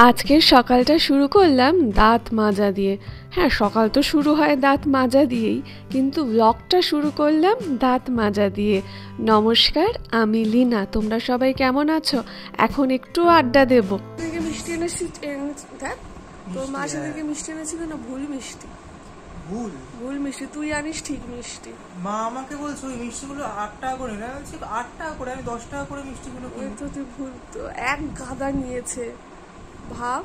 আজকের সকালটা শুরু করলাম দাঁত মাজা দিয়ে। হ্যাঁ, সকাল তো শুরু হয় দাঁত মাজা দিয়েই, কিন্তু ব্লগটা শুরু করলাম দাঁত মাজা দিয়ে। নমস্কার, আমি লীনা। তোমরা সবাই কেমন আছো? এখন একটু আড্ডা দেবো। মিষ্টি এনেছি, তোর মার সাথে মিষ্টি এনেছিল না? ভুল মিষ্টি, ভুল মিষ্টি। তুই আনিস ঠিক মিষ্টি। মা আমাকে বলছে ওই মিষ্টিগুলো 8 টাকা করে না, 8 টাকা করে, আমি 10 টাকা করে মিষ্টিগুলো কিনি। তো তুই ভুল, তো এক গাদা নিয়েছে। ভাব,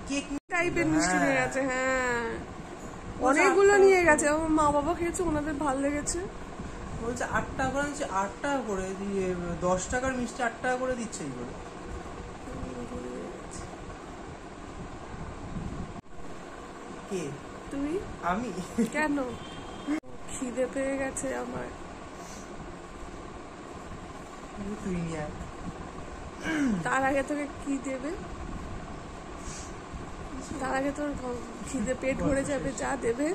কেক টাইপের মিষ্টি নিয়ে গেছে। হ্যাঁ, অনেকগুলো নিয়ে গেছে। আমার মা বাবা খেয়েছে, ওনাদের ভালো লেগেছে। বলছে 8 টাকা করে, 8 টাকা করে দিয়ে 10 টাকার মিষ্টি 8 টাকা করে দিচ্ছে। এই করে কে? তুই? আমি? কেন? খিদে পেয়ে গেছে আমার। তুই নিয়ে আয়। তার আগে তোকে কি দেবে? তার আগে তোর খিদে পেট ভরে যাবে, যা দেবে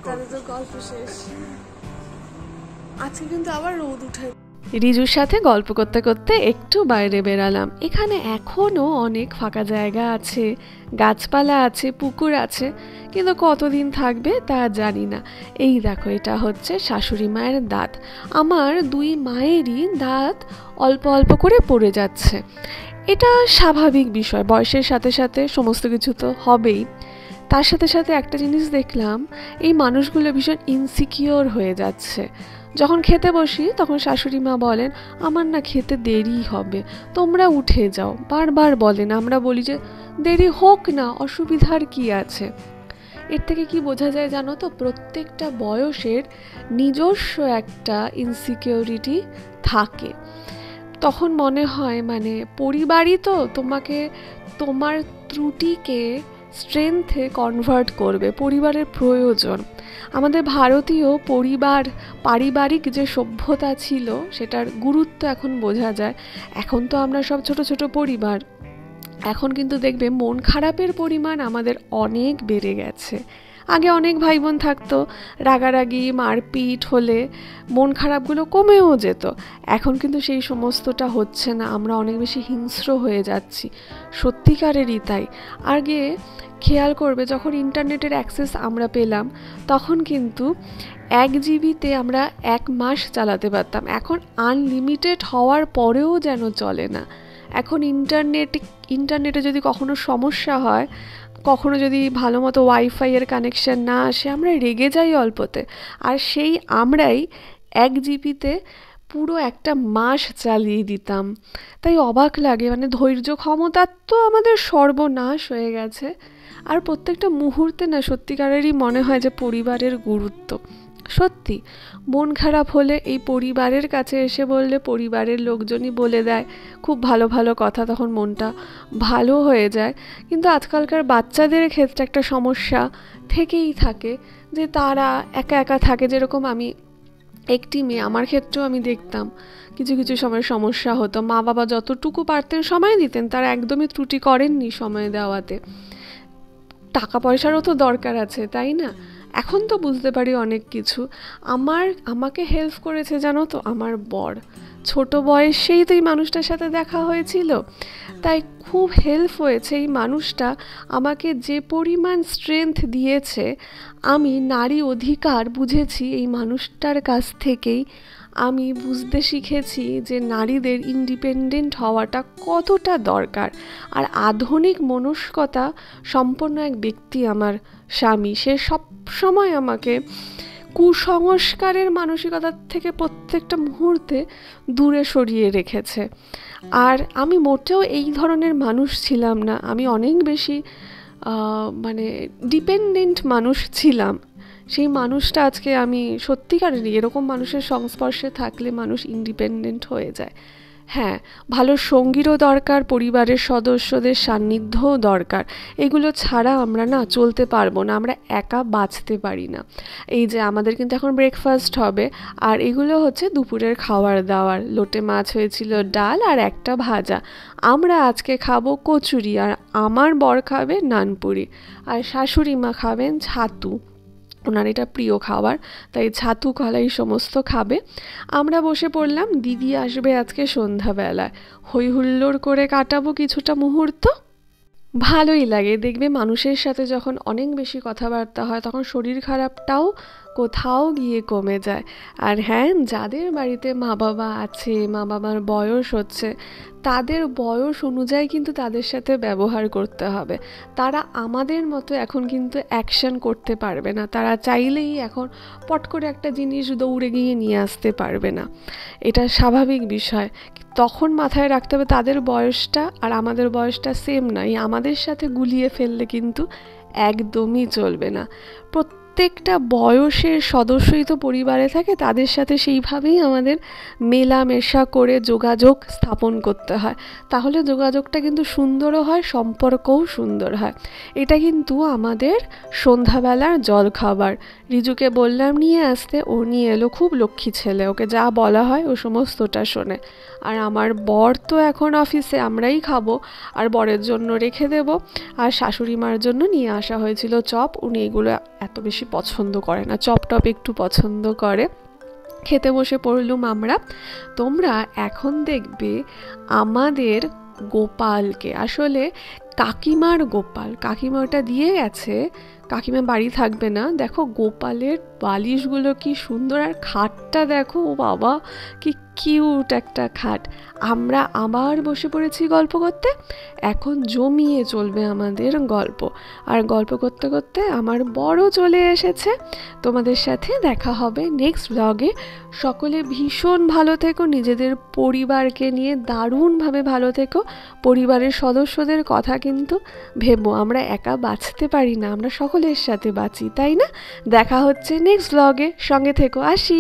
তাহলে তোর গল্প শেষ। আজকে কিন্তু আবার রোদ উঠে। রিজুর সাথে গল্প করতে করতে একটু বাইরে বেরালাম। এখানে এখনো অনেক ফাঁকা জায়গা আছে, গাছপালা আছে, পুকুর আছে, কিন্তু কতদিন থাকবে তা জানি না। এই দেখো, এটা হচ্ছে শাশুড়ি মায়ের দাঁত। আমার দুই মায়েরই দাঁত অল্প অল্প করে পড়ে যাচ্ছে। এটা স্বাভাবিক বিষয়, বয়সের সাথে সাথে সমস্ত কিছু তো হবেই। তার সাথে সাথে একটা জিনিস দেখলাম, এই মানুষগুলো ভীষণ ইনসিকিওর হয়ে যাচ্ছে। যখন খেতে বসি তখন শাশুড়ি মা বলেন, আমার না খেতে দেরি হবে, তোমরা উঠে যাও। বারবার বলেন। আমরা বলি যে দেরি হোক না, অসুবিধার কি আছে। এর থেকে কি বোঝা যায় জানো তো? প্রত্যেকটা বয়সের নিজস্ব একটা ইনসিকিউরিটি থাকে। তখন মনে হয় মানে পরিবারই তো তোমাকে, তোমার ত্রুটিকে স্ট্রেংথে কনভার্ট করবে। পরিবারের প্রয়োজন। আমাদের ভারতীয় পরিবার, পারিবারিক যে সভ্যতা ছিল সেটার গুরুত্ব এখন বোঝা যায়। এখন তো আমরা সব ছোট ছোট পরিবার। এখন কিন্তু দেখবে মন খারাপের পরিমাণ আমাদের অনেক বেড়ে গেছে। আগে অনেক ভাই বোন থাকতো, রাগারাগি মারপিট হলে মন খারাপগুলো কমেও যেত। এখন কিন্তু সেই সমস্তটা হচ্ছে না। আমরা অনেক বেশি হিংস্র হয়ে যাচ্ছি, সত্যিকারেরই তাই। আগে খেয়াল করবে, যখন ইন্টারনেটের অ্যাক্সেস আমরা পেলাম তখন কিন্তু 1 জিবিতে আমরা 1 মাস চালাতে পারতাম। এখন আনলিমিটেড হওয়ার পরেও যেন চলে না। এখন ইন্টারনেটে যদি কখনো সমস্যা হয়, কখনো যদি ভালো মতো ওয়াইফাইয়ের কানেকশান না আসে, আমরা রেগে যাই অল্পতে। আর সেই আমরাই 1 জিবিতে পুরো একটা মাস চালিয়ে দিতাম। তাই অবাক লাগে, মানে ধৈর্য ক্ষমতার তো আমাদের সর্বনাশ হয়ে গেছে। আর প্রত্যেকটা মুহূর্তে না সত্যিকারেরই মনে হয় যে পরিবারের গুরুত্ব। সত্যি, মন খারাপ হলে এই পরিবারের কাছে এসে বললে পরিবারের লোকজনই বলে দেয় খুব ভালো ভালো কথা, তখন মনটা ভালো হয়ে যায়। কিন্তু আজকালকার বাচ্চাদের ক্ষেত্রে একটা সমস্যা থেকেই থাকে যে তারা একা একা থাকে। যেরকম আমি একটি মেয়ে, আমার ক্ষেত্রেও আমি দেখতাম কিছু কিছু সময় সমস্যা হতো। মা বাবা যতটুকু পারতেন সময় দিতেন, তারা একদমই ত্রুটি করেননি সময় দেওয়াতে। টাকা পয়সারও তো দরকার আছে, তাই না? এখন তো বুঝতে পারি অনেক কিছু। আমাকে হেল্প করেছে জানো তো আমার বর। ছোট বয়সেই তো এই মানুষটার সাথে দেখা হয়েছিল, তাই খুব হেল্প হয়েছে। এই মানুষটা আমাকে যে পরিমাণ স্ট্রেংথ দিয়েছে, আমি নারী অধিকার বুঝেছি এই মানুষটার কাছ থেকেই। আমি বুঝতে শিখেছি যে নারীদের ইন্ডিপেন্ডেন্ট হওয়াটা কতটা দরকার। আর আধুনিক মনস্কতা সম্পন্ন এক ব্যক্তি আমার স্বামী। সে সব সময় আমাকে কুসংস্কারের মানসিকতার থেকে প্রত্যেকটা মুহূর্তে দূরে সরিয়ে রেখেছে। আর আমি মোটেও এই ধরনের মানুষ ছিলাম না। আমি অনেক বেশি মানে ডিপেন্ডেন্ট মানুষ ছিলাম। সেই মানুষটা আজকে আমি সত্যিকারেরই, এরকম মানুষের সংস্পর্শে থাকলে মানুষ ইন্ডিপেন্ডেন্ট হয়ে যায়। হ্যাঁ, ভালো সঙ্গীরও দরকার, পরিবারের সদস্যদের সান্নিধ্যও দরকার। এগুলো ছাড়া আমরা না চলতে পারবো না, আমরা একা বাঁচতে পারি না। এই যে আমাদের কিন্তু এখন ব্রেকফাস্ট হবে, আর এগুলো হচ্ছে দুপুরের খাবার দাবার। লোটে মাছ হয়েছিল, ডাল আর একটা ভাজা। আমরা আজকে খাবো কচুরি, আর আমার বর খাবে নানপুরি, আর শাশুড়ি মা খাবেন ছাতু। ওনার এটা প্রিয় খাবার, তাই ছাতু কলা এই সমস্ত খাবে। আমরা বসে পড়লাম, দিদি আসবে আজকে সন্ধ্যাবেলায়, হই হুল্লোড় করে কাটাবো কিছুটা মুহূর্ত। ভালোই লাগে, দেখবে মানুষের সাথে যখন অনেক বেশি কথাবার্তা হয় তখন শরীর খারাপটাও কোথাও গিয়ে কমে যায়। আর হ্যাঁ, যাদের বাড়িতে মা বাবা আছে, মা বাবার বয়স হচ্ছে, তাদের বয়স অনুযায়ী কিন্তু তাদের সাথে ব্যবহার করতে হবে। তারা আমাদের মতো এখন কিন্তু অ্যাকশন করতে পারবে না, তারা চাইলেই এখন পট করে একটা জিনিস দৌড়ে গিয়ে নিয়ে আসতে পারবে না, এটা স্বাভাবিক বিষয়। তখন মাথায় রাখতে হবে তাদের বয়সটা আর আমাদের বয়সটা সেম নয়, আমাদের সাথে গুলিয়ে ফেললে কিন্তু একদমই চলবে না। প্রত্যেকটা বয়সের সদস্যই তো পরিবারে থাকে, তাদের সাথে সেইভাবেই আমাদের মেলামেশা করে যোগাযোগ স্থাপন করতে হয়, তাহলে যোগাযোগটা কিন্তু সুন্দরও হয়, সম্পর্কও সুন্দর হয়। এটা কিন্তু আমাদের সন্ধ্যাবেলার জলখাবার। রিজুকে বললাম নিয়ে আসতে, ও নিয়ে এলো, খুব লক্ষ্মী ছেলে, ওকে যা বলা হয় ও সমস্তটা শোনে। আর আমার বর তো এখন অফিসে, আমরাই খাবো, আর বরের জন্য রেখে দেব। আর শাশুড়ি মার জন্য নিয়ে আসা হয়েছিল চপ, উনি এগুলো এত বেশি পছন্দ করে না, চপ টপ একটু পছন্দ করে। খেতে বসে পড়লুম আমরা। তোমরা এখন দেখবে আমাদের গোপালকে, আসলে কাকিমার গোপাল, কাকিমা ওটা দিয়ে গেছে, কাকিমা বাড়ি থাকবে না। দেখো গোপালের বালিশগুলো কি সুন্দর, আর খাটটা দেখো, ও বাবা কি কিউট একটা খাট। আমরা আবার বসে পড়েছি গল্প করতে, এখন জমিয়ে চলবে আমাদের গল্প। আর গল্প করতে করতে আমার বড় চলে এসেছে। তোমাদের সাথে দেখা হবে নেক্সট ব্লগে। সকলে ভীষণ ভালো থেকো, নিজেদের পরিবারকে নিয়ে দারুণভাবে ভালো থেকো। পরিবারের সদস্যদের কথা কিন্তু ভেবো, আমরা একা বাঁচতে পারি না, আমরা সকলের সাথে বাঁচি, তাই না? দেখা হচ্ছে নেক্সট ব্লগে, সঙ্গে থেকো, আসি।